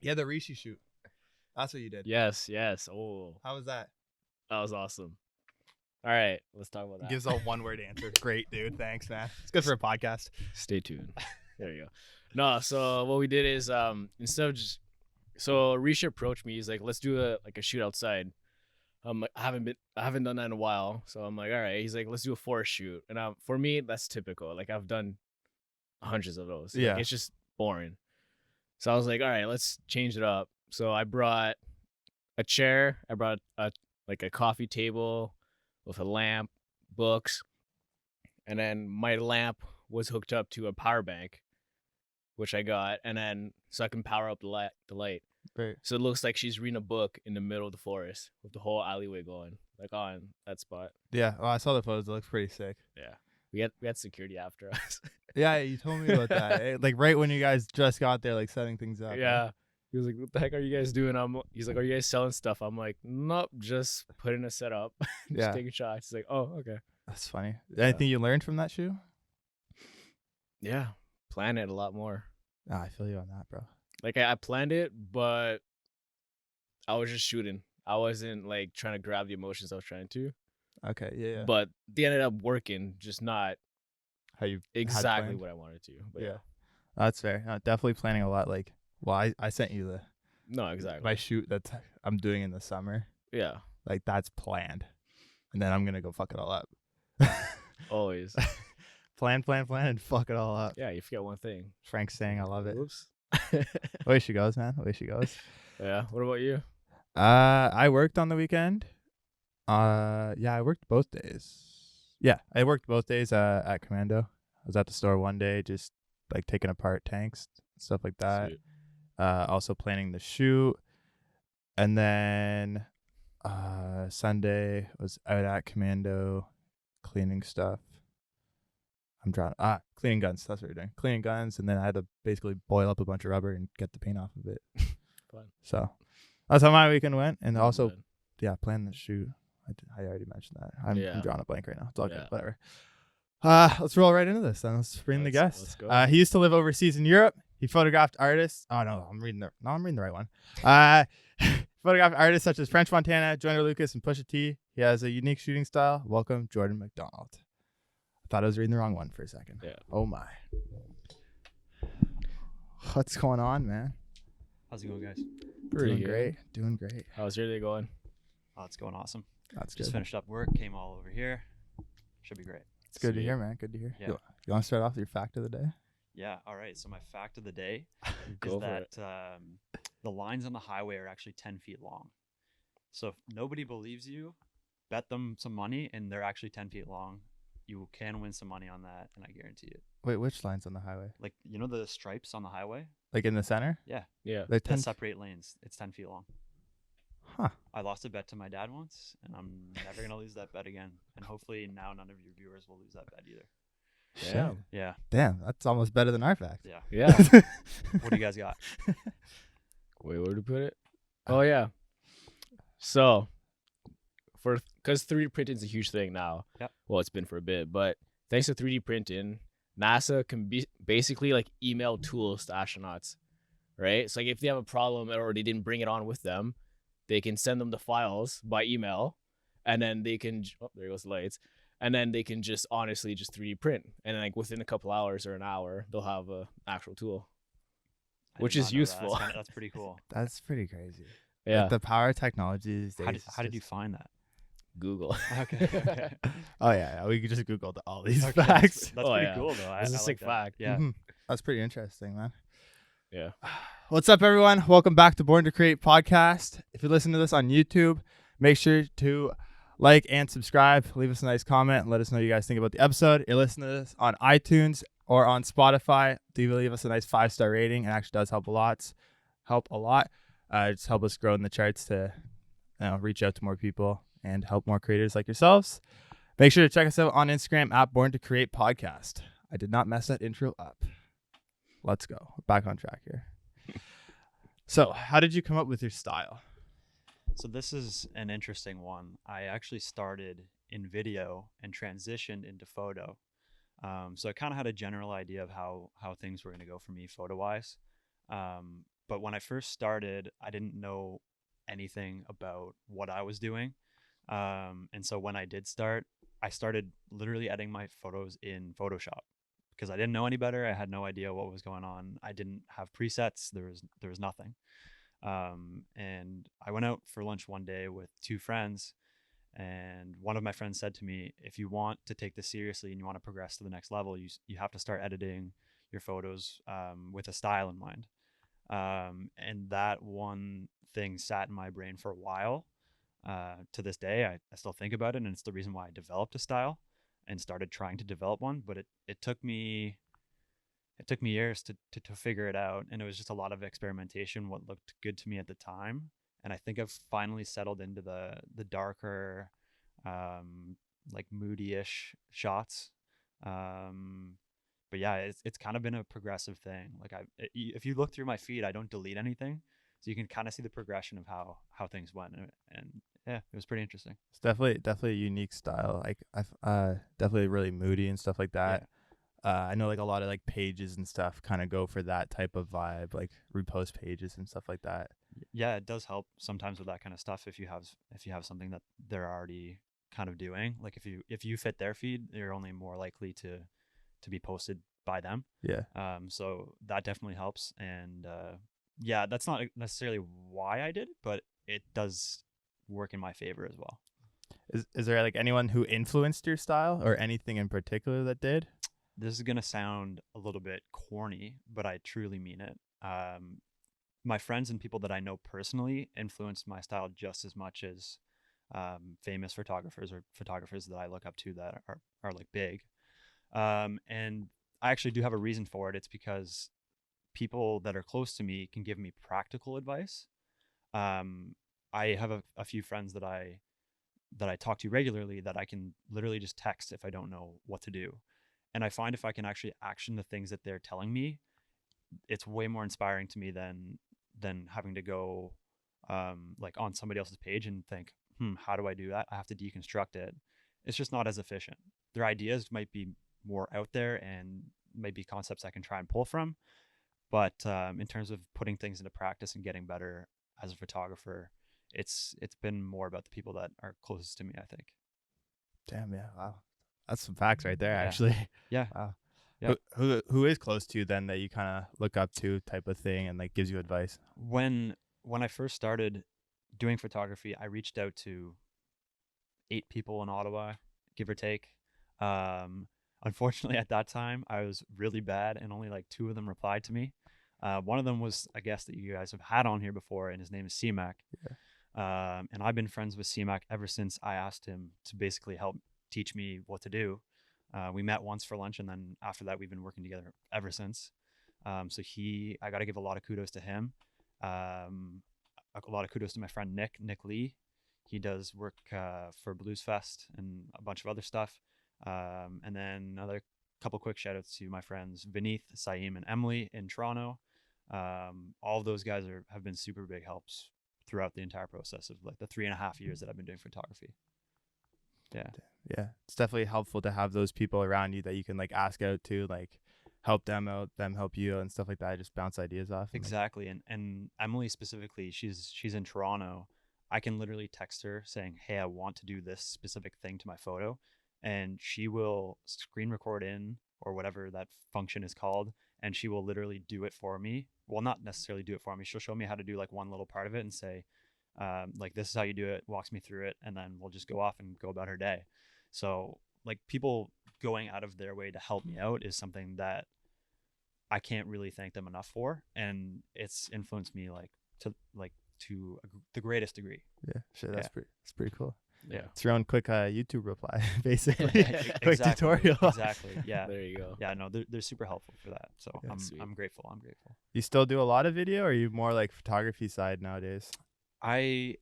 Yeah, the Rishi shoot. That's what you did. Yes. Oh, How was that? that was awesome. All right, let's talk about that. Gives a one-word answer. Great, dude. Thanks, man. It's good for a podcast. Stay tuned. There you go. No, so what we did is instead of just Risha approached me. He's like, let's do a shoot outside. I haven't done that in a while, so I'm like, all right. He's like, let's do a forest shoot, and for me that's typical. Like I've done hundreds of those. Yeah, like, it's just boring. So I was like, all right, let's change it up. So I brought a chair. I brought a coffee table with a lamp, books, and then my lamp was hooked up to a power bank, which I got, and then so I can power up the light. Right. So it looks like she's reading a book in the middle of the forest with the whole alleyway going like on that spot. Yeah. Well, I saw the photos. It looks pretty sick. Yeah. We had security after us. Yeah, you told me about that. Like right when you guys just got there, like setting things up. Yeah. He was like, what the heck are you guys doing? He's like, are you guys selling stuff? I'm like, nope, just putting a setup. Just taking shots. He's like, oh, okay. That's funny. Anything you learned from that shoe? Yeah. Plan it a lot more. Oh, I feel you on that, bro. Like I planned it, but I was just shooting. I wasn't like trying to grab the emotions I was trying to. Okay, yeah. But they ended up working, just not how you exactly what I wanted to. But yeah. That's fair. Definitely planning a lot. Like, well, I sent you my shoot that I'm doing in the summer. Yeah. Like that's planned, and then I'm gonna go fuck it all up. Always. plan, and fuck it all up. Yeah, you forget one thing. Frank's saying I love it. Oops. Away she goes, man. Away she goes. Yeah. What about you? I worked on the weekend. I worked both days. Yeah, I worked both days at Commando. I was at the store one day, just like taking apart tanks, stuff like that. Sweet. Also planning the shoot, and then Sunday was out at Commando, cleaning stuff. Cleaning guns. That's what we're doing. Cleaning guns, and then I had to basically boil up a bunch of rubber and get the paint off of it. Fun. So that's how my weekend went, and also, planning the shoot. I already mentioned that. I'm drawing a blank right now. It's all good. Whatever. Let's roll right into this then. Let's bring the guest. Let's go. He used to live overseas in Europe. He photographed artists. Oh no, I'm reading the right one. Photographed artists such as French Montana, Joyner Lucas, and Pusha T. He has a unique shooting style. Welcome, Jordan Macdonald. I thought I was reading the wrong one for a second. Yeah. Oh my. What's going on, man? How's it going, guys? Doing great. How's your day going? Oh, it's going awesome. That's Just good. finished up work, came all over here. Should be great. It's good to hear, man. Good to hear. Yeah. You want to start off with your fact of the day? Yeah. All right. So my fact of the day Go is for it. that the lines on the highway are actually 10 feet long. So if nobody believes you, bet them some money, and they're actually 10 feet long. You can win some money on that, and I guarantee it. Wait, which line's on the highway? Like, you know the stripes on the highway? Like in the center? Yeah. Yeah. They're That separate lanes. It's 10 feet long. Huh. I lost a bet to my dad once, and I'm never going to lose that bet again. And hopefully now none of your viewers will lose that bet either. Shit. Yeah. Damn, that's almost better than our fact. Yeah. Yeah. What do you guys got? Wait, where to put it? Oh yeah. So, because 3D printing is a huge thing now. Yep. Well, it's been for a bit, but thanks to 3D printing, NASA can basically like email tools to astronauts, right? So like if they have a problem or they didn't bring it on with them, they can send them the files by email, and then they can. Oh, there goes the lights. And then they can just honestly just 3D print, and like within a couple hours or an hour, they'll have a actual tool, which is useful. That's pretty cool. That's pretty crazy. Yeah. Like the power of technology these days. How did you find that? Google. Okay. Oh yeah, we could just Googled all these Okay, facts. That's pretty cool though. It's a I sick like that. fact. Yeah. Mhm. That's pretty interesting, man. Yeah. What's up, everyone? Welcome back to Born to Create podcast. If you listen to this on YouTube, make sure to like and subscribe. Leave us a nice comment and let us know what you guys think about the episode. You're listening to this on iTunes or on Spotify. Do leave us a nice 5-star rating. It actually does help a lot. Just help us grow in the charts to reach out to more people and help more creators like yourselves. Make sure to check us out on Instagram at Born to Create podcast. I did not mess that intro up. Let's go. We're back on track here. So how did you come up with your style? So this is an interesting one. I actually started in video and transitioned into photo. So I kind of had a general idea of how things were going to go for me photo-wise. But when I first started, I didn't know anything about what I was doing. And so when I did start, I started literally editing my photos in Photoshop because I didn't know any better. I had no idea what was going on. I didn't have presets. There was nothing. And I went out for lunch one day with two friends, and one of my friends said to me, if you want to take this seriously and you want to progress to the next level, you have to start editing your photos with a style in mind. And that one thing sat in my brain for a while. To this day, I still think about it, and it's the reason why I developed a style and started trying to develop one. But it took me years to figure it out, and it was just a lot of experimentation, what looked good to me at the time. And I think I've finally settled into the darker, like moody-ish shots. But yeah, it's kind of been a progressive thing. Like if you look through my feed, I don't delete anything, so you can kind of see the progression of how things went, and yeah, it was pretty interesting. It's definitely a unique style. Like I've definitely really moody and stuff like that. I know like a lot of like pages and stuff kind of go for that type of vibe, like repost pages and stuff like that. Yeah, it does help sometimes with that kind of stuff if you have something that they're already kind of doing. Like if you fit their feed, you're only more likely to be posted by them. Yeah. So that definitely helps. And yeah, that's not necessarily why I did it, but it does work in my favor as well. Is there like anyone who influenced your style or anything in particular that did? This is gonna sound a little bit corny, but I truly mean it. My friends and people that I know personally influenced my style just as much as famous photographers or photographers that I look up to that are like big. And I actually do have a reason for it. It's because people that are close to me can give me practical advice. I have a few friends that I talk to regularly that I can literally just text if I don't know what to do. And I find if I can actually action the things that they're telling me, it's way more inspiring to me than having to go like on somebody else's page and think, how do I do that? I have to deconstruct it. It's just not as efficient. Their ideas might be more out there and maybe concepts I can try and pull from. But in terms of putting things into practice and getting better as a photographer, it's been more about the people that are closest to me, I think. Damn, yeah, wow, that's some facts right there, Yeah. actually. Yeah. Wow. Yeah. Who is close to you then that you kind of look up to, type of thing, and like gives you advice? When I first started doing photography, I reached out to 8 people in Ottawa, give or take. Um, Unfortunately, at that time, I was really bad, and only like 2 of them replied to me. One of them was a guest that you guys have had on here before, and his name is CMAC. And I've been friends with CMAC ever since I asked him to basically help teach me what to do. We met once for lunch, and then after that, we've been working together ever since. So I got to give a lot of kudos to him. A lot of kudos to my friend Nick Lee. He does work for Blues Fest and a bunch of other stuff. And then another couple quick shout outs to my friends Vineeth, Saeem, and Emily in Toronto. All of those guys have been super big helps throughout the entire process of like the 3.5 years that I've been doing photography. Yeah. It's definitely helpful to have those people around you that you can like ask out to, like help them out, them help you, and stuff like that. Just bounce ideas off. Exactly. And Emily specifically, she's in Toronto. I can literally text her saying, hey, I want to do this specific thing to my photo, and she will screen record in, or whatever that function is called, and she will literally do it for me. Well, not necessarily do it for me. She'll show me how to do like one little part of it and say, like, this is how you do it, walks me through it, and then we'll just go off and go about her day. So like, people going out of their way to help me out is something that I can't really thank them enough for, and it's influenced me to the greatest degree. Yeah, sure, that's pretty cool. Yeah. It's your own quick YouTube reply, basically. Quick Exactly. tutorial. Exactly. Yeah. There you go. Yeah. No, they're super helpful for that. So Yeah, I'm grateful. I'm grateful. You still do a lot of video, or are you more like photography side nowadays? I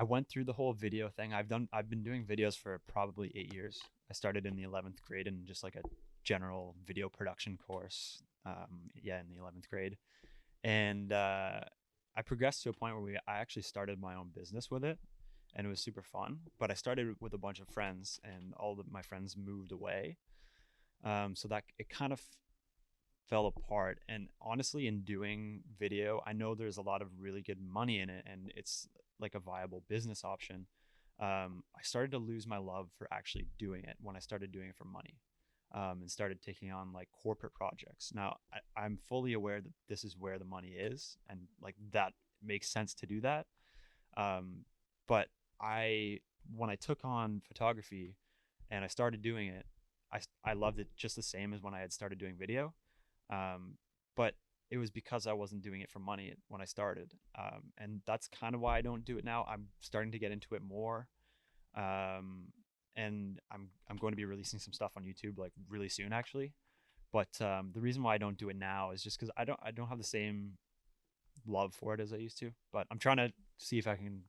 went through the whole video thing. I've been doing videos for probably 8 years. I started in the 11th grade in just like a general video production course. In the 11th grade, and I progressed to a point where I actually started my own business with it, and it was super fun. But I started with a bunch of friends, and all of my friends moved away. So that it kind of fell apart. And honestly, in doing video, I know there's a lot of really good money in it and it's like a viable business option. I started to lose my love for actually doing it when I started doing it for money, and started taking on like corporate projects. Now, I'm fully aware that this is where the money is, and like that makes sense to do that. But when I took on photography and I started doing it, I loved it just the same as when I had started doing video. But it was because I wasn't doing it for money when I started. And that's kind of why I don't do it now. I'm starting to get into it more. And I'm going to be releasing some stuff on YouTube like really soon actually. But the reason why I don't do it now is just because I don't have the same love for it as I used to. But I'm trying to see if I can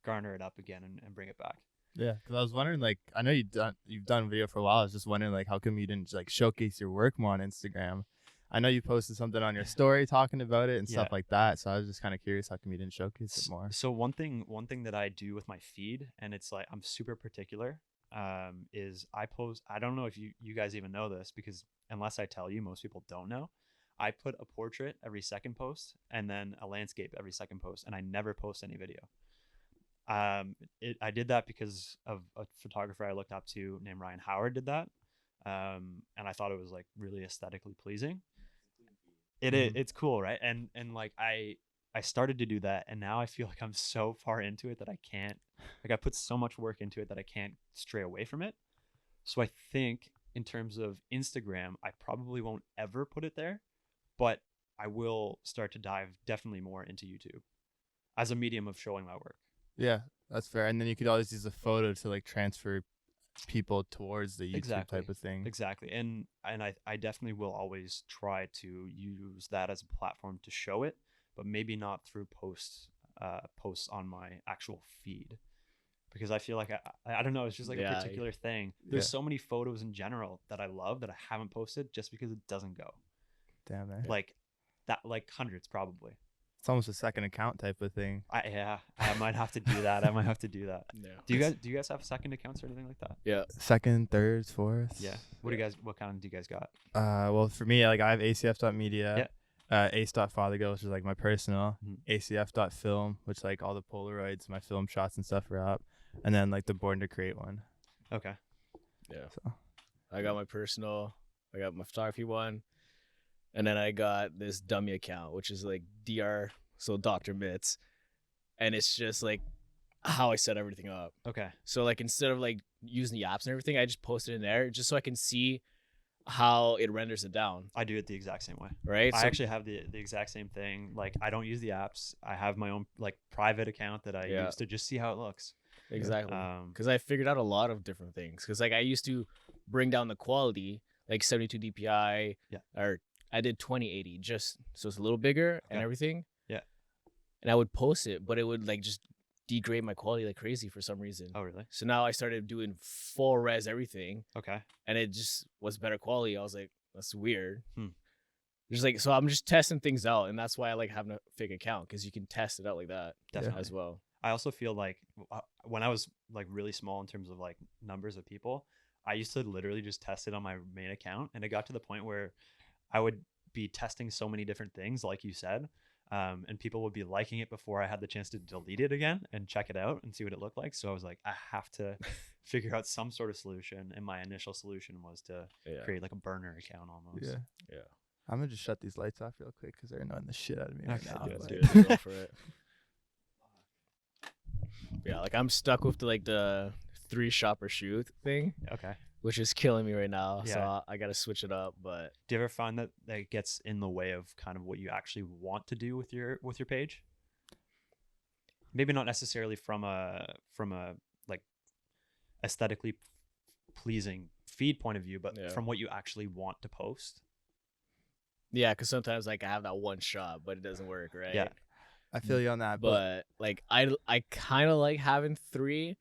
garner it up again and bring it back. Yeah, because I was wondering, like, I know you've done video for a while. I was just wondering, like, how come you didn't like showcase your work more on Instagram? I know you posted something on your story talking about it and stuff like that. So I was just kind of curious, how come you didn't showcase it more? So one thing that I do with my feed, and it's like I'm super particular, is I post. I don't know if you guys even know this, because unless I tell you, most people don't know. I put a portrait every second post and then a landscape every second post, and I never post any video. I did that because of a photographer I looked up to named Ryan Howard did that. And I thought it was like really aesthetically pleasing. It's cool, right? And like I started to do that, and now I feel like I'm so far into it that I can't, like I put so much work into it that I can't stray away from it. So I think in terms of Instagram, I probably won't ever put it there, but I will start to dive definitely more into YouTube as a medium of showing my work. Yeah, that's fair. And then you could always use a photo to like transfer people towards the YouTube type of thing. Exactly. And I definitely will always try to use that as a platform to show it, but maybe not through posts on my actual feed, because I feel like I don't know, it's just like a particular thing. There's so many photos in general that I love that I haven't posted just because it doesn't go. Damn it. Like that, like hundreds probably. It's almost a second account type of thing. I might have to do that. Yeah. Do you guys have second accounts or anything like that? Yeah. Second, thirds, fourths. Yeah. What kind do you guys got? Well, for me, like I have acef.media, ace.fothergill, which is like my personal, acef.film, which like all the Polaroids, my film shots and stuff are up, and then like the Born to Create one. Okay. Yeah. So I got my personal, I got my photography one, and then I got this dummy account, which is like Dr. Mitz, and it's just like how I set everything up. Okay. So like instead of like using the apps and everything, I just post it in there just so I can see how it renders it down. I do it the exact same way. Right. I actually have the exact same thing. Like I don't use the apps. I have my own like private account that I use to just see how it looks. Exactly. Because I figured out a lot of different things. Because like I used to bring down the quality, like 72 DPI, or I did 2080 just so it's a little bigger and everything. Yeah. And I would post it, but it would like just degrade my quality like crazy for some reason. Oh, really? So now I started doing full res everything. Okay. And it just was better quality. I was like, that's weird. Just like, so I'm just testing things out, and that's why I like having a fake account, because you can test it out like that as well. I also feel like when I was like really small in terms of like numbers of people, I used to literally just test it on my main account, and it got to the point where I would be testing so many different things, like you said, and people would be liking it before I had the chance to delete it again and check it out and see what it looked like. So I was like, I have to figure out some sort of solution, and my initial solution was to create like a burner account almost. Yeah. I'm gonna just shut these lights off real quick because they're annoying the shit out of me right now. Go for it. Yeah, like I'm stuck with the 3 shot per shoot thing. Okay. Which is killing me right now. Yeah. So I got to switch it up. But do you ever find that it gets in the way of kind of what you actually want to do with your page? Maybe not necessarily from a like aesthetically pleasing feed point of view, but from what you actually want to post. Yeah, because sometimes like I have that one shot, but it doesn't work, right? Yeah, I feel you on that. But like I kind of like having 3.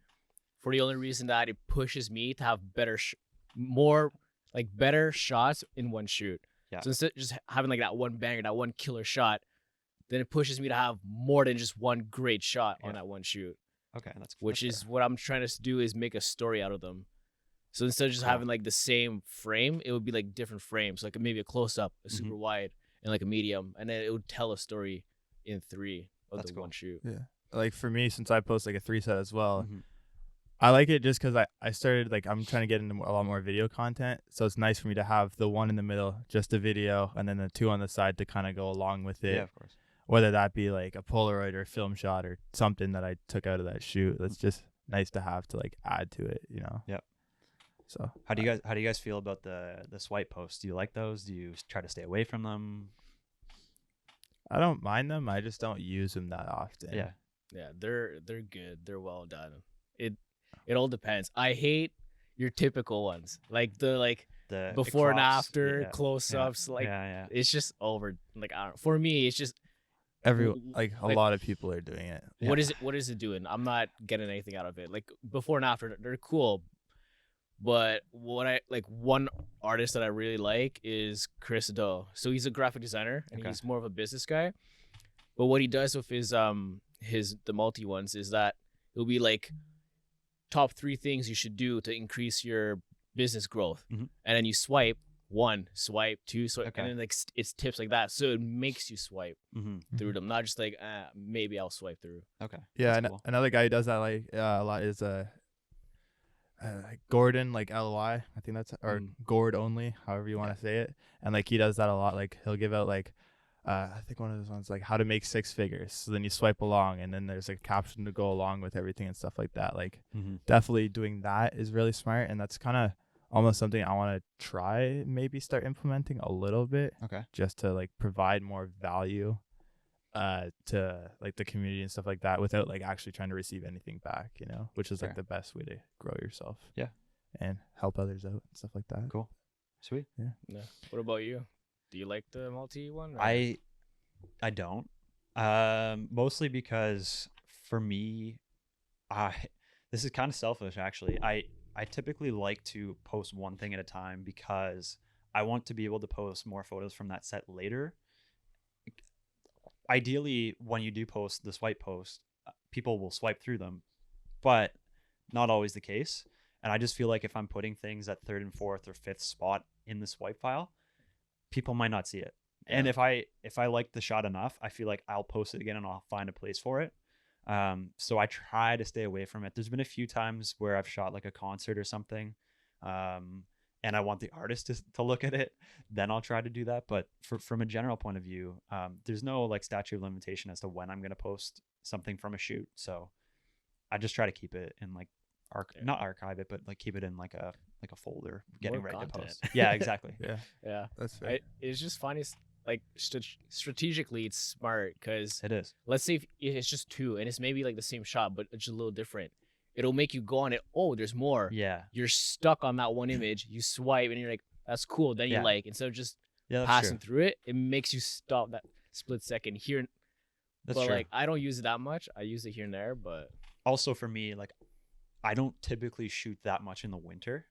For the only reason that it pushes me to have better shots in one shoot. Yeah. So instead of just having like that one banger, that one killer shot, then it pushes me to have more than just one great shot on that one shoot. Okay, that's which is what I'm trying to do, is make a story out of them. So instead of just Cool. having like the same frame, it would be like different frames, like maybe a close up, a super wide, and like a medium, and then it would tell a story in 3 of That's the cool. one shoot. Yeah. Like for me, since I post like a 3 set as well, Mhm. I like it just because I started like I'm trying to get into a lot more video content, so it's nice for me to have the one in the middle, just a video, and then the 2 on the side to kind of go along with it. Yeah, of course. Whether that be like a Polaroid or a film shot or something that I took out of that shoot, that's just nice to have to like add to it, you know. Yep. So How do you guys feel about the swipe posts? Do you like those? Do you try to stay away from them? I don't mind them. I just don't use them that often. Yeah. Yeah, they're good. They're well done. It all depends. I hate your typical ones, like the The before and crops, after yeah, close ups. Like yeah. it's just over. Like I don't. For me, it's just Like a like, lot of people are doing it. what is it? What is it doing? I'm not getting anything out of it. Like before and after, they're cool. But what I like, one artist that I really like is Chris Do. So he's a graphic designer and Okay. he's more of a business guy. But what he does with his the multi ones is that it'll be like top 3 things you should do to increase your business growth, Mhm. and then you swipe 1, swipe 2, swipe, Okay. and then like it's tips like that. So it makes you swipe Mm-hmm. through them, not just like maybe I'll swipe through. Okay. Yeah, That's and cool. another guy who does that like a lot is Gordon, like LY, I think that's, or Gord only, however you want to say it. And like he does that a lot. Like he'll give out like I think one of those ones like how to make 6 figures. So then you swipe along, and then there's like a caption to go along with everything and stuff like that. Like definitely doing that is really smart, and that's kind of almost something I want to try, maybe start implementing a little bit, Okay. just to like provide more value to like the community and stuff like that without like actually trying to receive anything back, you know, which is like Fair. the best way to grow yourself. Yeah. And help others out and stuff like that. Cool. Sweet. Yeah. What about you? Do you like the multi one? Or? I don't. Mostly because for me, this is kind of selfish actually. I typically like to post one thing at a time because I want to be able to post more photos from that set later. Ideally, when you do post the swipe post, people will swipe through them, but not always the case. And I just feel like if I'm putting things at 3rd and 4th or 5th spot in the swipe file, people might not see it. Yeah. And if I like the shot enough, I feel like I'll post it again and I'll find a place for it. So I try to stay away from it. There's been a few times where I've shot like a concert or something, and I want the artist to look at it, then I'll try to do that. But from a general point of view, there's no like statute of limitation as to when I'm going to post something from a shoot. So I just try to keep it in like not archive it, but like keep it in like a folder getting More ready content. to post. Yeah, exactly. Yeah. That's fair. It's just funny. Like strategically, it's smart because It is. let's say if it's just 2 and it's maybe like the same shot, but it's just a little different. It'll make you go on it. Oh, there's more. Yeah. You're stuck on that one image. You swipe and you're like, that's cool. Then you Yeah. like, instead of just Yeah, that's passing true. through it, it makes you stop that split second here. That's but true. like, I don't use it that much. I use it here and there, but Also for me, like I don't typically shoot that much in the winter.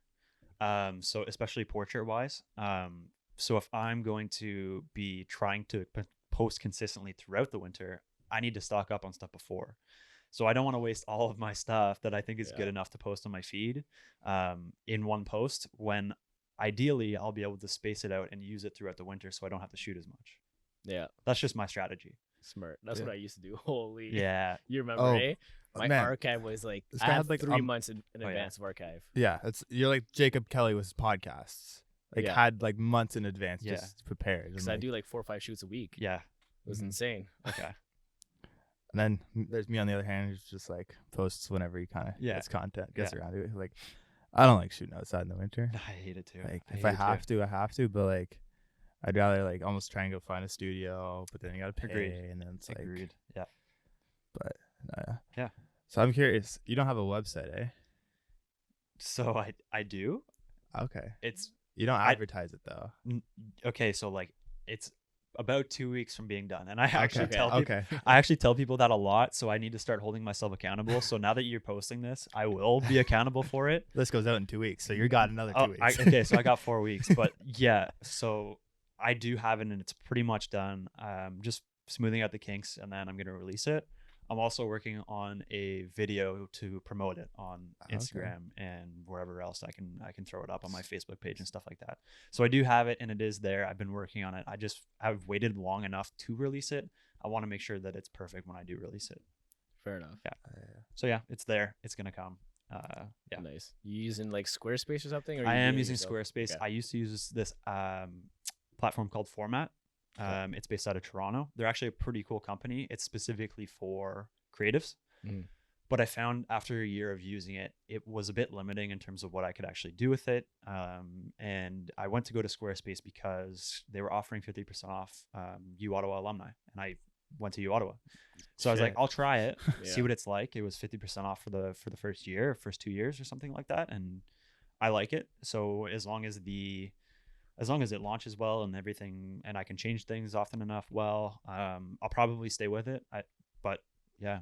So especially portrait wise. So if I'm going to be trying to post consistently throughout the winter, I need to stock up on stuff before. So I don't want to waste all of my stuff that I think is good enough to post on my feed in one post, when ideally I'll be able to space it out and use it throughout the winter so I don't have to shoot as much. yeah, That's just my strategy. smart. That's Yeah. what I used to do. Holy. Yeah. You remember, Oh, eh? My man. archive was like, This I guy had had, like, 3 months in yeah. advance of archive. Yeah, you're like Jacob Kelly with his podcasts. Like Yeah. had like months in advance Yeah. just prepared. Because And, I like, do like 4 or 5 shoots a week. Yeah. It was Mhm. insane. Okay. And then there's me on the other hand, who's just like posts whenever he kind of Yeah. gets content, gets Yeah. around to it. Like, I don't like shooting outside in the winter. I hate it too. Like, if hate I it too. have to, I have to. But like, I'd rather like almost try and go find a studio, but then you gotta pay, Agreed. and then it's like, Agreed. Yeah. but Yeah. So I'm curious. You don't have a website, eh? So I do. Okay. It's You don't I- advertise it though. okay. So like it's about 2 weeks from being done, and I actually Okay. tell people, Okay. I actually tell people that a lot. So I need to start holding myself accountable. So now that you're posting this, I will be accountable for it. This goes out in 2 weeks, so you got another 2 Oh, weeks. okay. So I got 4 weeks, but yeah. So I do have it, and it's pretty much done. Just smoothing out the kinks, and then I'm gonna release it. I'm also working on a video to promote it on Okay. Instagram and wherever else I can throw it up on my Facebook page and stuff like that. So I do have it and it is there. I've been working on it. I've waited long enough to release it. I want to make sure that it's perfect when I do release it. Fair enough. Yeah. So yeah, it's there. It's gonna come. Yeah. Nice. You using like Squarespace or something? Or I you am doing it using yourself? Squarespace. Okay. I used to use this platform called Format. It's based out of Toronto. They're actually a pretty cool company. It's specifically for creatives. Mhm. But I found after a year of using it, it was a bit limiting in terms of what I could actually do with it. And I went to go to Squarespace because they were offering 50% off U Ottawa alumni. And I went to U Ottawa. So I was like, Shit. I'll try it, see Yeah. what it's like. It was 50% off for the first year, first 2 years or something like that. And I like it. So as long as it launches well and everything, and I can change things often enough, I'll probably stay with it. But yeah,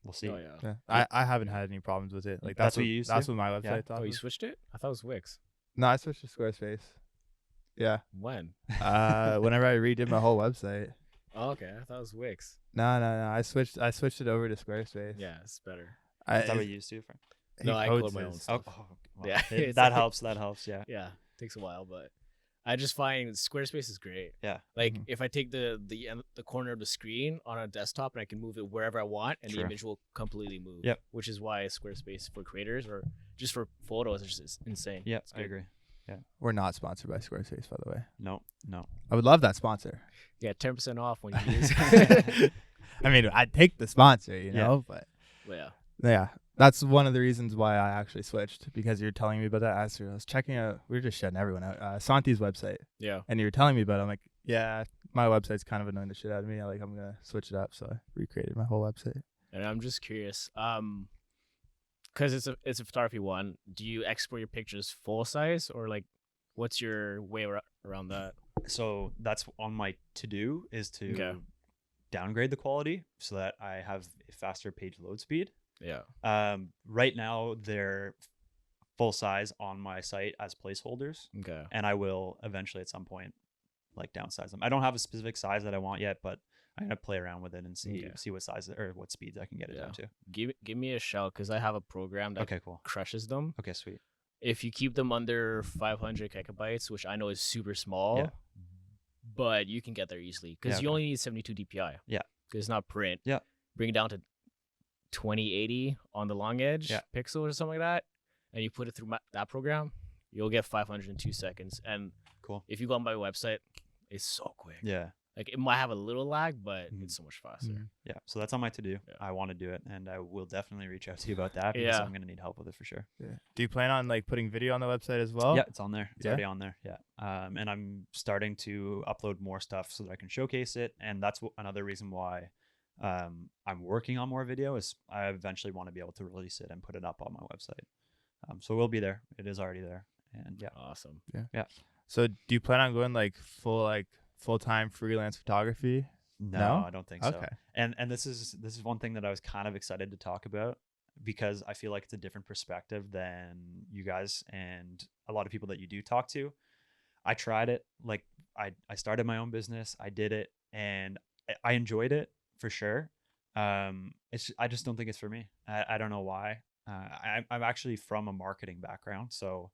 we'll see. Oh yeah. Yeah. I haven't had any problems with it. Like That's what you used that's to? what my website's Oh, off you of. switched it? I thought it was Wix. No, I switched to Squarespace. Yeah. When? Whenever I redid my whole website. Oh, okay. I thought it was Wix. No. I switched it over to Squarespace. Yeah, it's better. Is that what you used to? Frank? No, he I codes code my own his- stuff. Well, Yeah, it's that like- helps. That helps. Yeah. Yeah, takes a while, but I just find Squarespace is great. Yeah. Like Mhm. if I take the corner of the screen on a desktop and I can move it wherever I want, and True. the image will completely move. Yep. Which is why Squarespace for creators or just for photos is just insane. Yeah, It's I good. agree. We're not sponsored by Squarespace, by the way. No. I would love that sponsor. Yeah, 10% off when you use. I mean, I'd take the sponsor, you Yeah. know, but Yeah. yeah, that's one of the reasons why I actually switched, because you're telling me about that. I was checking out, we were just shutting everyone out, Santi's website, Yeah. and you were telling me about it. I'm like, yeah, my website's kind of annoying the shit out of me. I'm going to switch it up. So I recreated my whole website. And I'm just curious, because it's a photography one. Do you export your pictures full size or like, what's your way around that? So that's on my to-do is to Okay. downgrade the quality so that I have a faster page load speed. Yeah. Right now they're full size on my site as placeholders, Okay. and I will eventually at some point like downsize them. I don't have a specific size that I want yet, but I'm gonna play around with it and see what size or what speeds I can get it down to. Give me a shout because I have a program that Okay, cool. crushes them. Okay, sweet. If you keep them under 500 gigabytes, which I know is super small, Yeah. but you can get there easily because Yeah, you okay. only need 72 DPI. Yeah. Because it's not print. Yeah. Bring it down to 2080 on the long edge Yeah. pixel or something like that, and you put it through that program, you'll get 500 in 2 seconds. And Cool. if you go on my website, it's so quick. Yeah. Like it might have a little lag, but Mhm. it's so much faster. Mhm. Yeah. So that's on my to-do. Yeah. I want to do it, and I will definitely reach out to you about that because Yeah. I'm gonna need help with it for sure. Yeah. Do you plan on like putting video on the website as well? Yeah, it's on there. It's Yeah? already on there. Yeah. And I'm starting to upload more stuff so that I can showcase it. And that's another reason why I'm working on more video is I eventually want to be able to release it and put it up on my website. So we'll be there. It is already there. And yeah. Awesome. So do you plan on going like full-time freelance photography? No, No? I don't think so. Okay. And this is one thing that I was kind of excited to talk about because I feel like it's a different perspective than you guys and a lot of people that you do talk to. I tried it. Like I started my own business. I did it and I enjoyed it for sure. I just don't think it's for me. I don't know why. I'm actually from a marketing background, so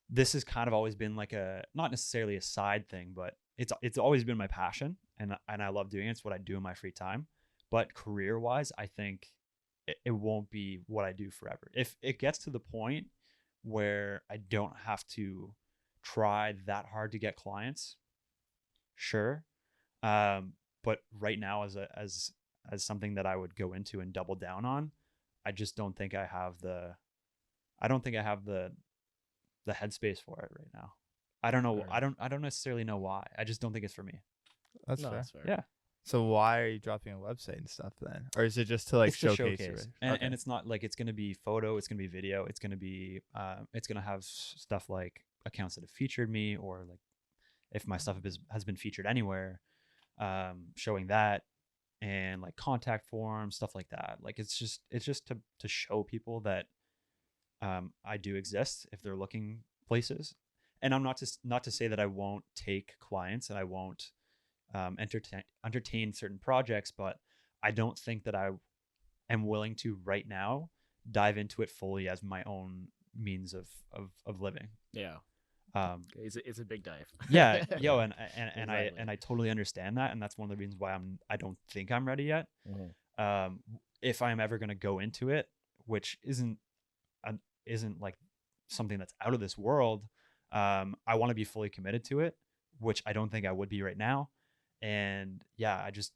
this has kind of always been like not necessarily a side thing, but it's always been my passion, and I love doing it. It's what I do in my free time. But career wise, I think it won't be what I do forever. If it gets to the point where I don't have to try that hard to get clients, sure. But right now, as something that I would go into and double down on, I just don't think I have the headspace for it right now. I don't know. Fair. I don't necessarily know why. I just don't think it's for me. That's No, fair. that's fair. Yeah. So why are you dropping a website and stuff then? Or is it just to like It's to showcase it? and it's not like it's going to be photo, it's going to be video, it's going to be it's going to have stuff like accounts that have featured me, or like if my stuff has been featured anywhere, showing that, and like contact forms, stuff like that. Like it's just to show people that I do exist if they're looking places. And I'm not to say that I won't take clients and I won't entertain certain projects, but I don't think that I am willing to right now dive into it fully as my own means of living. Yeah. It's a big dive. Yeah, yo, and Exactly. I totally understand that, and that's one of the reasons why I don't think I'm ready yet. Mhm. If I'm ever going to go into it, which isn't like something that's out of this world, I want to be fully committed to it, which I don't think I would be right now. And yeah, I just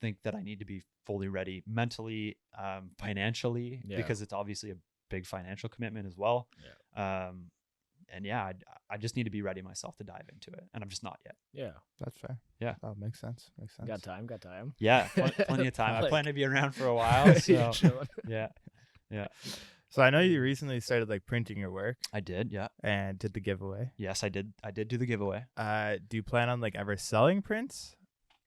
think that I need to be fully ready mentally, financially, Yeah. because it's obviously a big financial commitment as well. Yeah. And yeah, I just need to be ready myself to dive into it, and I'm just not yet. Yeah. That's fair. Yeah. Oh, makes sense. Makes sense. Got time. Yeah, plenty of time. I Like- plan to be around for a while, so chilling. yeah. So I know you recently started like printing your work I did, yeah. and did the giveaway. Yes, I did do the giveaway. Do you plan on like ever selling prints?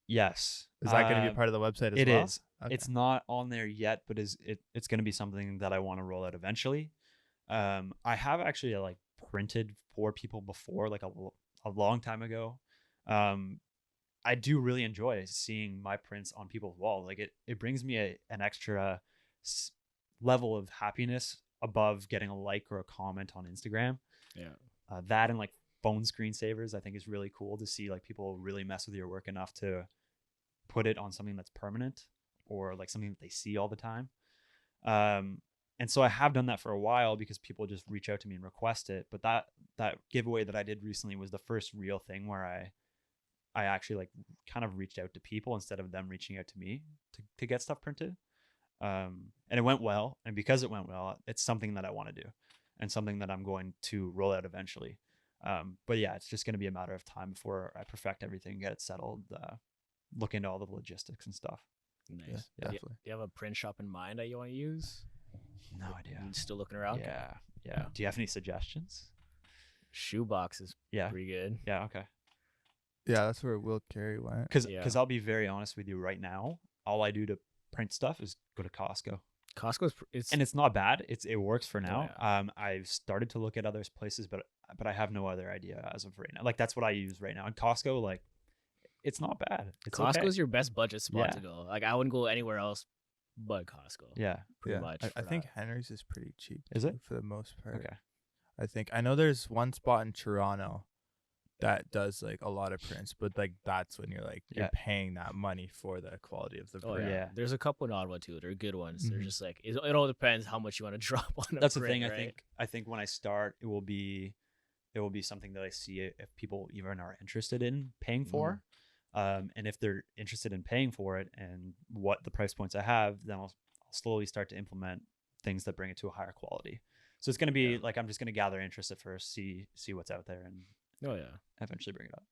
Yes. Is that going to be a part of the website as It well? is. Okay. It's not on there yet, but it's going to be something that I want to roll out eventually. I have actually like printed for people before, like a long time ago. I do really enjoy seeing my prints on people's walls. Like it brings me an extra level of happiness above getting a like or a comment on Instagram. Yeah. That and like phone screensavers, I think is really cool to see like people really mess with your work enough to put it on something that's permanent or like something that they see all the time. And so I have done that for a while because people just reach out to me and request it. But that giveaway that I did recently was the first real thing where I actually like kind of reached out to people instead of them reaching out to me to get stuff printed. And it went well. And because it went well, it's something that I want to do and something that I'm going to roll out eventually. But yeah, it's just going to be a matter of time before I perfect everything, get it settled, look into all the logistics and stuff. Nice. Yeah, definitely. Do you have a print shop in mind that you want to use? No idea. You still looking around? Yeah. Do you have any suggestions? Shoebox is Yeah. pretty good. Yeah. Okay. Yeah, that's where Will Carey went. Because I'll be very honest with you right now. All I do to print stuff is go to Costco. Costco's and it's not bad. It works for now. Yeah. I've started to look at other places, but I have no other idea as of right now. Like that's what I use right now. And Costco, like, it's not bad. It's Costco's okay. your best budget spot Yeah. to go. Like I wouldn't go anywhere else but Costco. Yeah. Pretty Yeah, much. I for think that. Henry's is pretty cheap. Is it? too, for the most part? Okay. I know there's one spot in Toronto that does like a lot of prints, but like that's when you're like you're Yeah. paying that money for the quality of the Oh print. yeah. Yeah. There's a couple in Ottawa too. They're good ones. They're Mhm. just like it all depends how much you want to drop on. That's a the print, thing. right? I think when I start, it will be something that I see if people even are interested in paying for. And if they're interested in paying for it and what the price points I have, then I'll slowly start to implement things that bring it to a higher quality. So it's going to be like I'm just going to gather interest at first, see what's out there, and Oh yeah. eventually bring it up.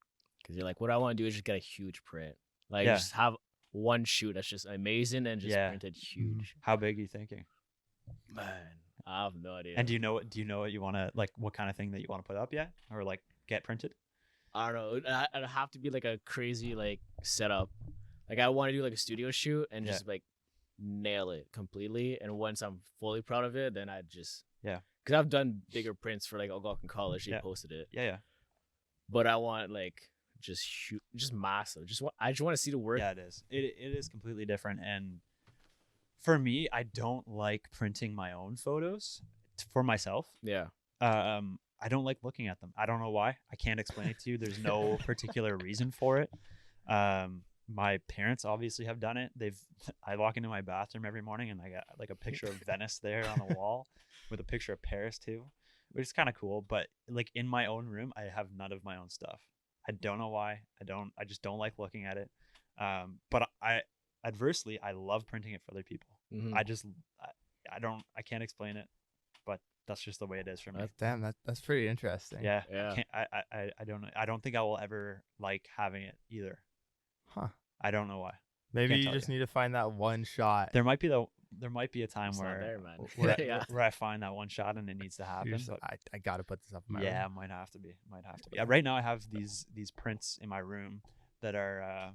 Because you're like, what I want to do is just get a huge print. Like Yeah. just have one shoot that's just amazing and just Yeah. printed huge. How big are you thinking? Man, I have no idea. And do you know what you want to like? What kind of thing that you want to put up yet, or like get printed? I don't know. It'd have to be like a crazy like setup. Like I want to do like a studio shoot and Yeah. just like nail it completely. And once I'm fully proud of it, then I just Yeah. Because I've done bigger prints for like Algonquin College. They Yeah. posted it, Yeah. but I want like just shoot, just massive. I just want to see the work. Yeah, it is. It is completely different. And for me, I don't like printing my own photos for myself. Yeah. I don't like looking at them. I don't know why. I can't explain it to you. There's no particular reason for it. My parents obviously have done it. I walk into my bathroom every morning and I got like a picture of Venice there on the wall with a picture of Paris too, which is kind of cool. But like in my own room, I have none of my own stuff. I don't know why. I just don't like looking at it. But adversely, I love printing it for other people. Mhm. I can't explain it, but that's just the way it is for me. Damn, that's pretty interesting. Yeah. Yeah. I don't know. I don't think I will ever like having it either. Huh. I don't know why. Maybe Can't you tell just you. need to find that one shot. There might be a time It's not where there, man. where, Yeah. where I find that one shot and it needs to happen. You're just But like, I gotta put this up in my yeah, room. might have to be. Yeah, right now I have these prints in my room that are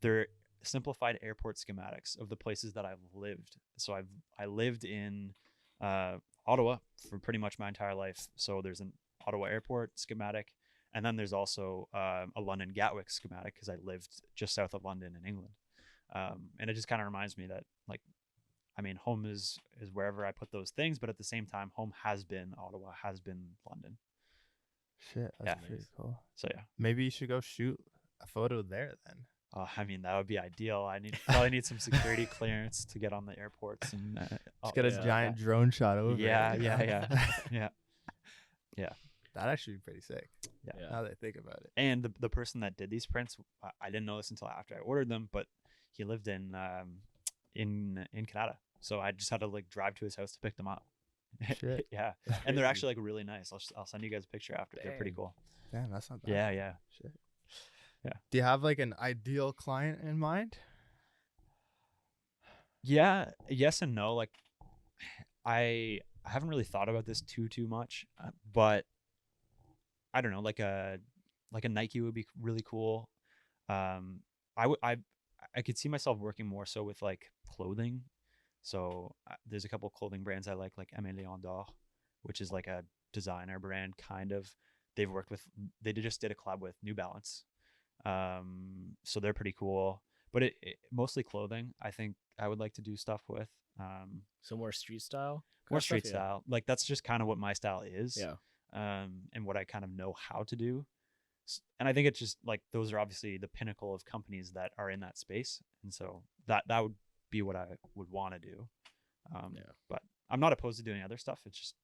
they're simplified airport schematics of the places that I've lived. So I lived in Ottawa for pretty much my entire life. So there's an Ottawa airport schematic, and then there's also a London Gatwick schematic because I lived just south of London in England. And it just kind of reminds me that, like, I mean, home is wherever I put those things, but at the same time, home has been Ottawa, has been London. Shit, that's Yeah. pretty cool. So yeah. Maybe you should go shoot a photo there then. I mean, that would be ideal. I probably need some security clearance to get on the airports and Just get a giant drone shot over. Yeah, it, yeah. That'd actually be pretty sick. Yeah. Now that I think about it. And the person that did these prints, I didn't know this until after I ordered them, but he lived in Canada, so I just had to like drive to his house to pick them up. Shit. Yeah, and they're actually like really nice. I'll send you guys a picture after. They're pretty cool. Damn, that's not bad. Yeah. Shit. Yeah. Do you have like an ideal client in mind? Yeah, yes and no. Like, I haven't really thought about this too much, but I don't know. Like a Nike would be really cool. I could see myself working more so with like clothing. So there's a couple of clothing brands I like Emilion d'Or, which is like a designer brand kind of. They just did a collab with New Balance. So they're pretty cool, but it mostly clothing. I think I would like to do stuff with. So more street style. More street style. Like that's just kind of what my style is. Yeah. And what I kind of know how to do. And I think it's just like those are obviously the pinnacle of companies that are in that space, and so that would be what I would want to do. But I'm not opposed to doing other stuff. It's just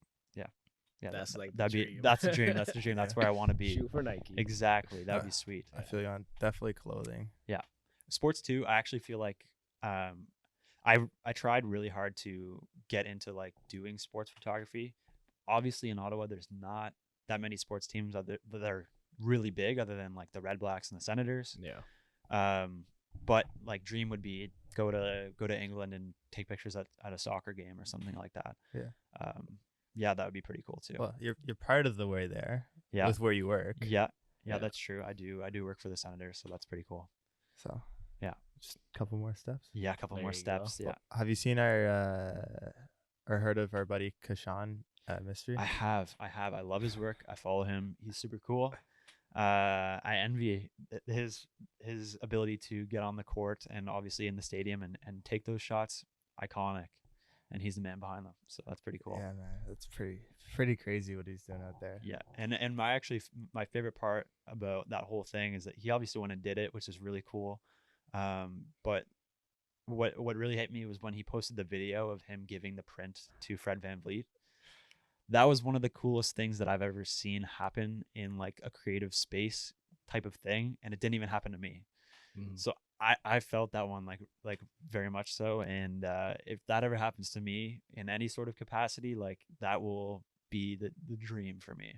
that's like that's the dream. That's the dream. That's where I want to be. Shoot for Nike. Exactly. That would be sweet. I feel you on definitely clothing. Yeah. Sports too. I actually feel like I tried really hard to get into like doing sports photography. Obviously in Ottawa there's not that many sports teams that are really big other than like the Red Blacks and the Senators. Yeah. But like dream would be go to England and take pictures at a soccer game or something like that. Yeah. Yeah, that would be pretty cool too. Well, you're part of the way there. Yeah. With where you work. Yeah, that's true. I do work for the Senators, so that's pretty cool. So yeah, just a couple more steps. Yeah, a couple There more you steps. go. Yeah. Well, have you seen our or heard of our buddy Kashan Mystery? I have. I love his work. I follow him. He's super cool. I envy his ability to get on the court and obviously in the stadium and take those shots. Iconic. And he's the man behind them, so that's pretty cool. Yeah, man, that's pretty crazy what he's doing out there. Yeah, and my favorite part about that whole thing is that he obviously went and did it, which is really cool. But what really hit me was when he posted the video of him giving the print to Fred VanVleet. That was one of the coolest things that I've ever seen happen in like a creative space type of thing, and it didn't even happen to me. So I felt that one like very much so, and if that ever happens to me in any sort of capacity, like that will be the dream for me.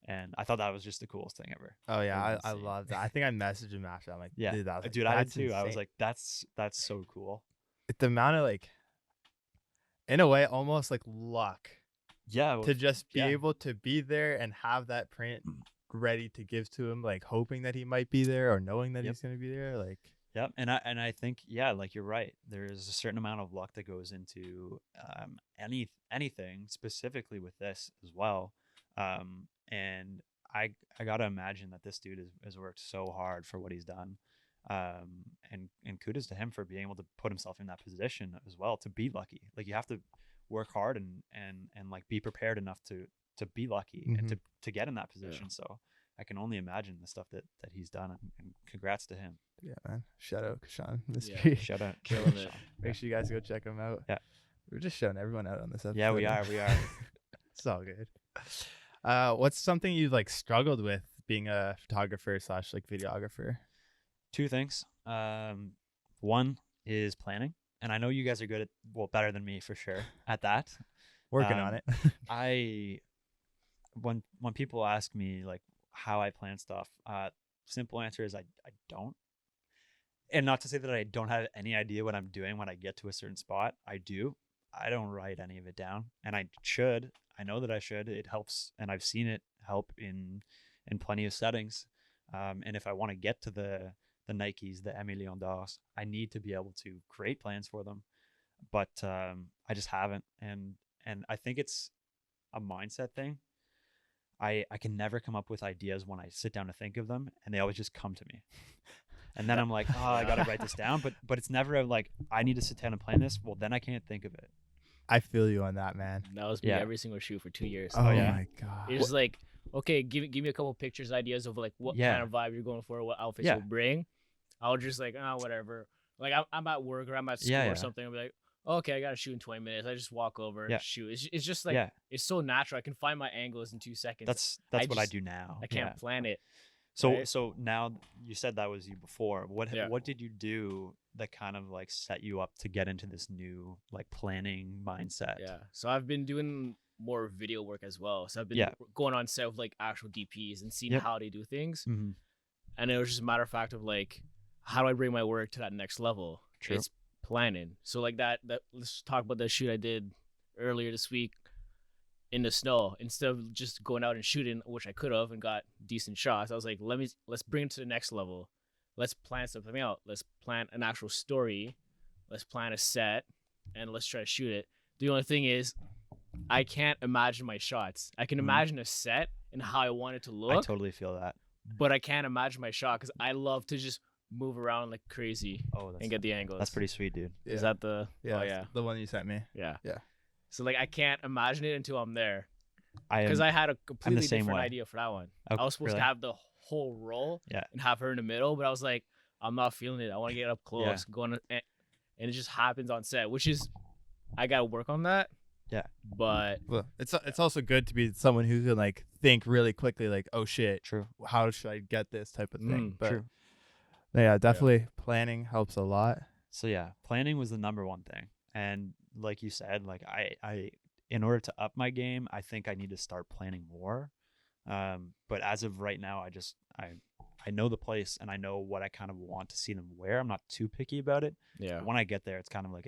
And I thought that was just the coolest thing ever. Oh yeah, I love that. I think I messaged him after. I'm like, yeah, dude, I did too. Insane. I was like, that's so cool. The amount of like, in a way, almost like luck. Yeah, to just be able to be there and have that print ready to give to him, like hoping that he might be there or knowing that he's going to be there, like. Yep, and I think like you're right. There's a certain amount of luck that goes into anything, specifically with this as well. And I gotta imagine that this dude has worked so hard for what he's done. And kudos to him for being able to put himself in that position as well to be lucky. Like you have to work hard and like be prepared enough to be lucky and to get in that position. Yeah. So I can only imagine the stuff that he's done, and congrats to him. Yeah, man. Shout out Kashan Mystery. Yeah, shout out. Killing it. Make sure you guys go check him out. Yeah. We're just showing everyone out on this episode. Yeah, we are. It's all good. What's something you've like struggled with being a photographer / like videographer? Two things. One is planning. And I know you guys are good at, better than me for sure at that. Working on it. When people ask me like how I plan stuff, simple answer is I don't. And not to say that I don't have any idea what I'm doing when I get to a certain spot. I do. I don't write any of it down, and I should. I know that I should. It helps, and I've seen it help in plenty of settings. And if I want to get to the Nikes, the Emilion d'Ors, I need to be able to create plans for them, but I just haven't. And I think it's a mindset thing. I can never come up with ideas when I sit down to think of them, and they always just come to me. And then I'm like, oh, I gotta write this down. But it's never like I need to sit down and plan this. Well, then I can't think of it. I feel you on that, man. That was me Yeah. every single shoot for 2 years. Oh yeah? my god. It's just like, okay, give me a couple pictures, ideas of like what Yeah. kind of vibe you're going for, what outfits Yeah. you'll bring. I'll just like, whatever. Like I'm at work or I'm at school Yeah, or yeah. something. I'll be like, okay, I gotta shoot in 20 minutes. I just walk over, Yeah. shoot. It's just like Yeah. it's so natural. I can find my angles in 2 seconds. That's I what I just- do now. I can't Yeah. plan it. So right? so now you said that was you before. Yeah. What did you do that kind of like set you up to get into this new like planning mindset? Yeah. So I've been doing more video work as well. So I've been Yeah. going on set with like actual DPs and seeing Yep. how they do things. Mm-hmm. And it was just a matter of fact of like, how do I bring my work to that next level? True. It's planning. So like that let's talk about the shoot I did earlier this week in the snow. Instead of just going out and shooting, which I could have and got decent shots, I was like, let's bring it to the next level. Let's plan something out. Let's plan an actual story. Let's plan a set and let's try to shoot it. The only thing is I can't imagine my shots. I can Mhm. imagine a set and how I want it to I look, totally feel that. but I can't imagine my shot because I love to just move around like crazy Oh, and get the angles. that's pretty sweet, dude. Is that the? Yeah, Oh yeah. the one you sent me. Yeah. Yeah. So like I can't imagine it until I'm there I because am, I had a completely same different way. idea for that one. Oh, I was supposed really? to have the whole roll Yeah. and have her in the middle, but I was like, I'm not feeling it. I want to get up close, and it just happens on set, which is I gotta work on that. Yeah. But Well, it's also good to be someone who can like think really quickly, like, oh shit, True. how should I get this type of thing? But True. yeah, definitely planning helps a lot. So yeah, planning was the number one thing. And like you said, like I in order to up my game, I think I need to start planning more. But as of right now, I know the place and I know what I kind of want to see them wear. I'm not too picky about it. yeah, When I get there, it's kind of like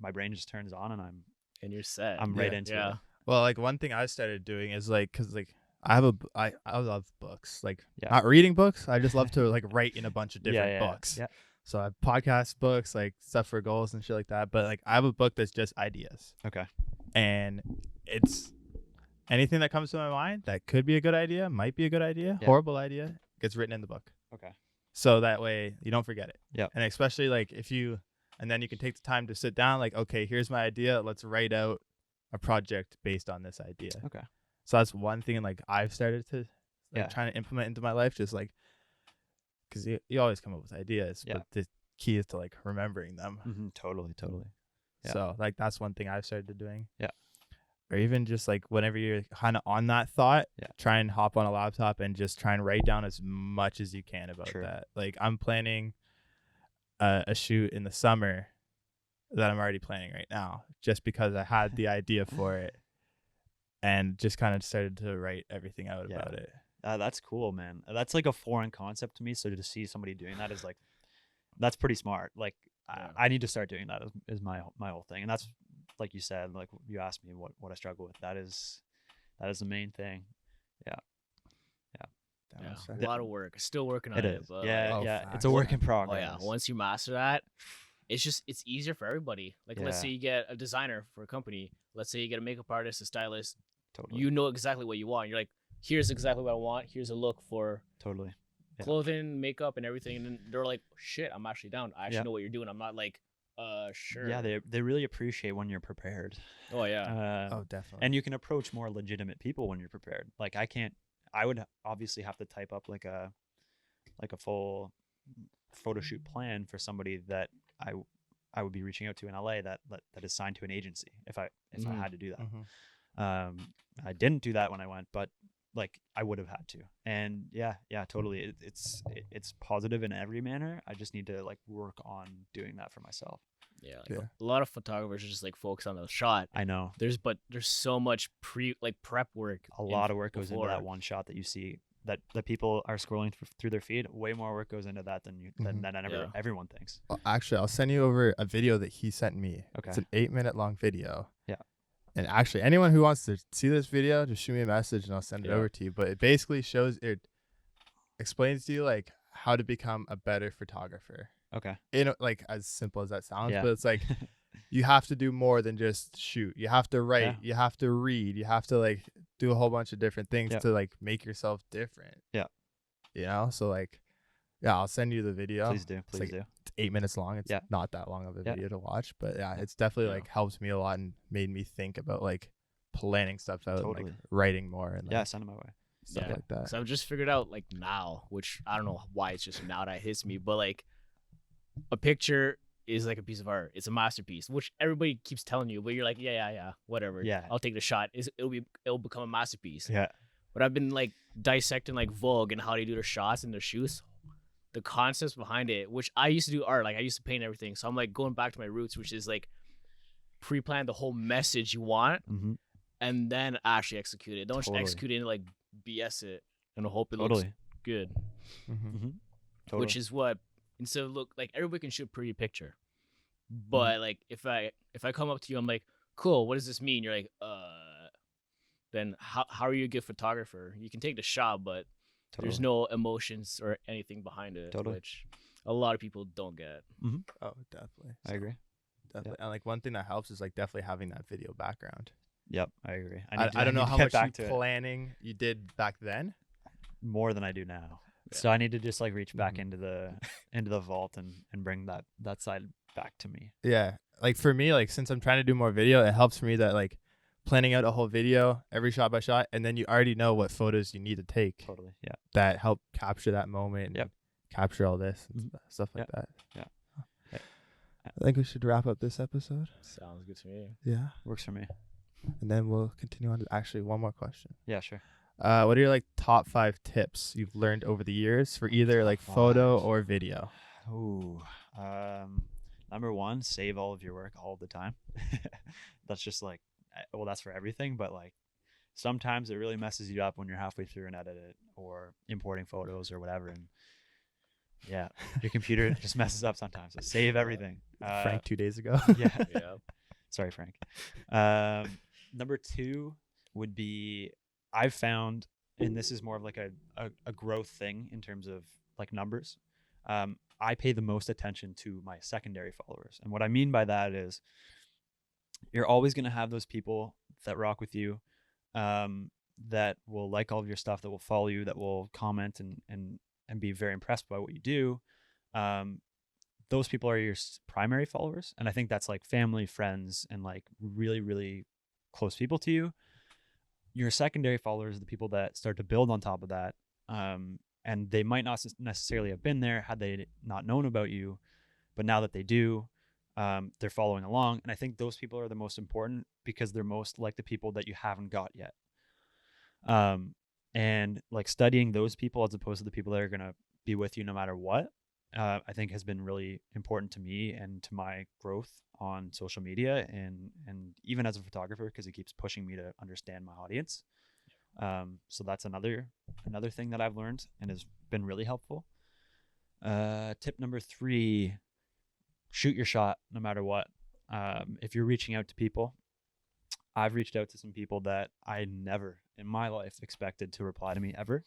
my brain just turns on and and you're set. I'm right Yeah. into Yeah. it. Well, like one thing I started doing is like, cause like I love books. Like Yeah. not reading books. I just love to like write in a bunch of different yeah, books. Yeah. So I have podcast books, like stuff for goals and shit like that. But like I have a book that's just ideas, Okay. and it's anything that comes to my mind that could be a good idea, might be a good idea, Yeah. horrible idea, gets written in the book. Okay. So that way you don't forget it. Yeah. And especially like and then you can take the time to sit down, like, okay, here's my idea. Let's write out a project based on this idea. Okay. So that's one thing like I've started to Yeah. trying to implement into my life, just like, because you always come up with ideas, Yeah. but the key is to like remembering them. Mm-hmm. Totally. Yeah. So like that's one thing I've started doing. Yeah. Or even just like whenever you're kind of on that thought, Yeah. try and hop on a laptop and just try and write down as much as you can about True. that. Like I'm planning a shoot in the summer that I'm already planning right now, just because I had the idea for it, and just kind of started to write everything out Yeah. about it. That's cool, man. That's like a foreign concept to me. So to see somebody doing that is like, that's pretty smart. Like Yeah. I need to start doing that is my whole thing. And that's like you said, like you asked me what I struggle with. That is the main thing. That Yeah, was a right. lot of work. Still working on It it. is. But Yeah. Oh, Yeah. facts. It's a work in oh progress. yeah. Once you master that, it's easier for everybody. Like let's Yeah. say you get a designer for a company. Let's say you get a makeup artist, a stylist. Totally. You know exactly what you want. You're like, here's exactly what I want. Here's a look for Totally. Yeah. clothing, makeup, and everything. And then they're like, shit, I'm actually down. I actually Yeah. know what you're doing. I'm not like, sure. Yeah. They really appreciate when you're prepared. Oh yeah. Oh, definitely. And you can approach more legitimate people when you're prepared. Like I would obviously have to type up like a full photo shoot plan for somebody that I would be reaching out to in LA that is signed to an agency if I Mhm. had to do that. Mhm. I didn't do that when I went, but like I would have had to. And yeah, totally. It's positive in every manner. I just need to like work on doing that for myself. Yeah. Like Yeah. A lot of photographers just like focus on the shot. I know There's so much prep work. a lot of work goes into that before. one shot that you see that people are scrolling through their feed. Way more work goes into that than Yeah. everyone thinks. Well, actually, I'll send you over a video that he sent me. Okay. It's an 8-minute long video. Yeah. And actually, anyone who wants to see this video, just shoot me a message and I'll send it Yeah. over to you. But it basically explains to you like how to become a better photographer. Okay. Like as simple as that sounds, Yeah. but it's like you have to do more than just shoot. You have to write. Yeah. You have to read. You have to like do a whole bunch of different things Yeah. to like make yourself different. Yeah. You know, so like Yeah, I'll send you the video. Please do. It's Please like do. it's 8 minutes long. It's Yeah. not that long of a Yeah. video to watch, but yeah, it's definitely Yeah. like helps me a lot and made me think about like planning stuff out and Totally. like writing more and like Yeah, send them my way. stuff Yeah. like that. So I've just figured out like now, which I don't know why it's just now that hits me, but like a picture is like a piece of art. It's a masterpiece, which everybody keeps telling you, but you're like, yeah, whatever. Yeah. I'll take the shot. It'll become a masterpiece. Yeah. But I've been like dissecting like Vogue and how they do their shots and their shoots, the concepts behind it, which I used to do art. Like I used to paint everything. So I'm like going back to my roots, which is like pre-plan the whole message you want Mm-hmm. and then actually execute it. Don't just Totally. execute it and like BS it and hope it Totally. looks good. Mhm. Mm-hmm. Totally. Which is what instead of look like everybody can shoot a pretty picture. But like if I come up to you, I'm like, cool, what does this mean? You're like, then how are you a good photographer? You can take the shot, but there's no emotions or anything behind it, Totally. which a lot of people don't get. Oh, definitely. I agree. Definitely. And like one thing that helps is like definitely having that video background. Yep, I agree. I don't know need to how get much back to it planning you did back then. more than I do now. Yeah. So I need to just like reach back Mhm. into the vault and bring that side back to me. Yeah. Like for me, like since I'm trying to do more video, it helps for me that like planning out a whole video, every shot by shot, and then you already know what photos you need to take Totally. Yeah. that help capture that moment and Yep. capture all this and Mhm. stuff like that. Yeah. I think we should wrap up this episode. Sounds good to me. Yeah. Works for me. And then we'll continue on to actually one more question. Yeah, sure. What are your like top 5 tips you've learned over the years for either like Top photo 5. or video? Ooh. Number 1, save all of your work all the time. That's just like, well, that's for everything, but like sometimes it really messes you up when you're halfway through an edit or importing photos or whatever. And yeah, your computer just messes up sometimes. So save everything. Frank 2 days ago. Yeah. Yeah. Sorry, Frank. Number 2 would be I've found, and this is more of like a growth thing in terms of like numbers. I pay the most attention to my secondary followers. And what I mean by that is you're always going to have those people that rock with you, that will like all of your stuff, that will follow you, that will comment and be very impressed by what you do. Those people are your primary followers. And I think that's like family, friends, and like really, really close people to you. Your secondary followers are the people that start to build on top of that. And they might not necessarily have been there had they not known about you, but now that they do, they're following along. And I think those people are the most important because they're most like the people that you haven't got yet. And like studying those people as opposed to the people that are going to be with you no matter what, I think has been really important to me and to my growth on social media and even as a photographer, because it keeps pushing me to understand my audience. So that's another thing that I've learned and has been really helpful. Tip number 3, shoot your shot no matter what. If you're reaching out to people, I've reached out to some people that I never in my life expected to reply to me ever.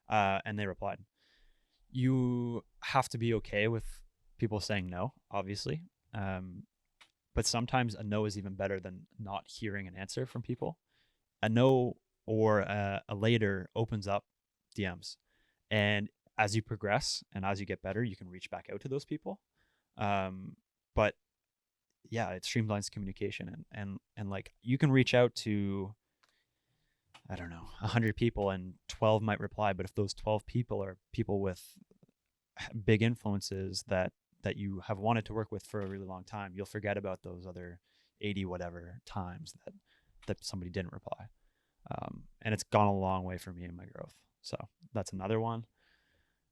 And they replied. You have to be okay with people saying no, obviously. But sometimes a no is even better than not hearing an answer from people. A no or a later opens up DMs. And as you progress and as you get better, you can reach back out to those people. But yeah, it streamlines communication and like you can reach out to, I don't know, 100 people and 12 might reply. But if those 12 people are people with big influences that you have wanted to work with for a really long time, you'll forget about those other 80 whatever times that somebody didn't reply. And it's gone a long way for me in my growth. So that's another one.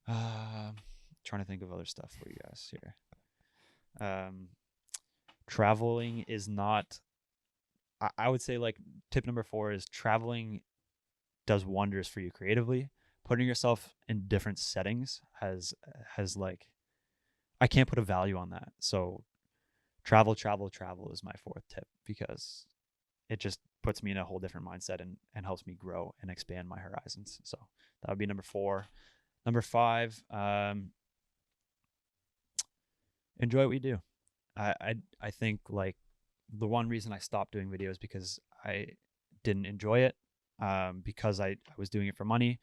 Trying to think of other stuff for you guys here. Traveling is not, I would say like tip number 4 is traveling does wonders for you creatively. Putting yourself in different settings has like, I can't put a value on that. So travel is my 4th tip because it just puts me in a whole different mindset and helps me grow and expand my horizons. So that would be number 4. Number 5, enjoy what we do. I think like the one reason I stopped doing videos because I didn't enjoy it, because I was doing it for money.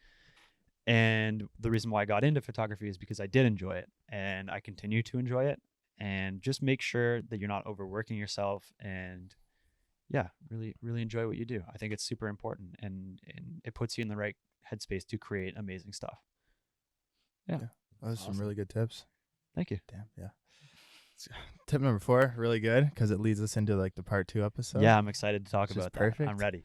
And the reason why I got into photography is because I did enjoy it, and I continue to enjoy it. And just make sure that you're not overworking yourself, and really enjoy what you do. I think it's super important, and it puts you in the right headspace to create amazing stuff. Yeah. Those are some really good tips. Thank you. Damn, yeah. Tip number 4, really good, because it leads us into like the part 2 episode. Yeah, I'm excited to talk Which is about that. perfect. I'm ready.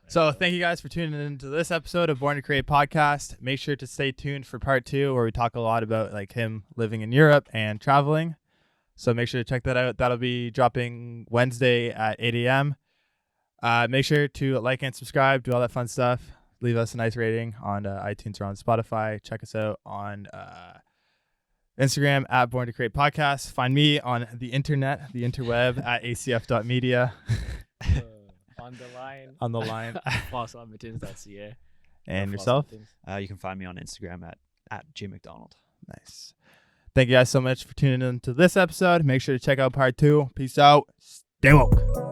So thank you guys for tuning into this episode of Born to Create podcast. Make sure to stay tuned for part 2, where we talk a lot about like him living in Europe and traveling. So make sure to check that out. That'll be dropping Wednesday at 8 a.m. Make sure to like and subscribe, do all that fun stuff. Leave us a nice rating on iTunes or on Spotify. Check us out on Instagram at Born to Create podcast. Find me on the internet, the interweb at acef.media. On the line. On the line. Fossommittens.ca. And yourself? You can find me on Instagram at @GMacdonald. Nice. Thank you guys so much for tuning in to this episode. Make sure to check out part 2. Peace out. Stay woke.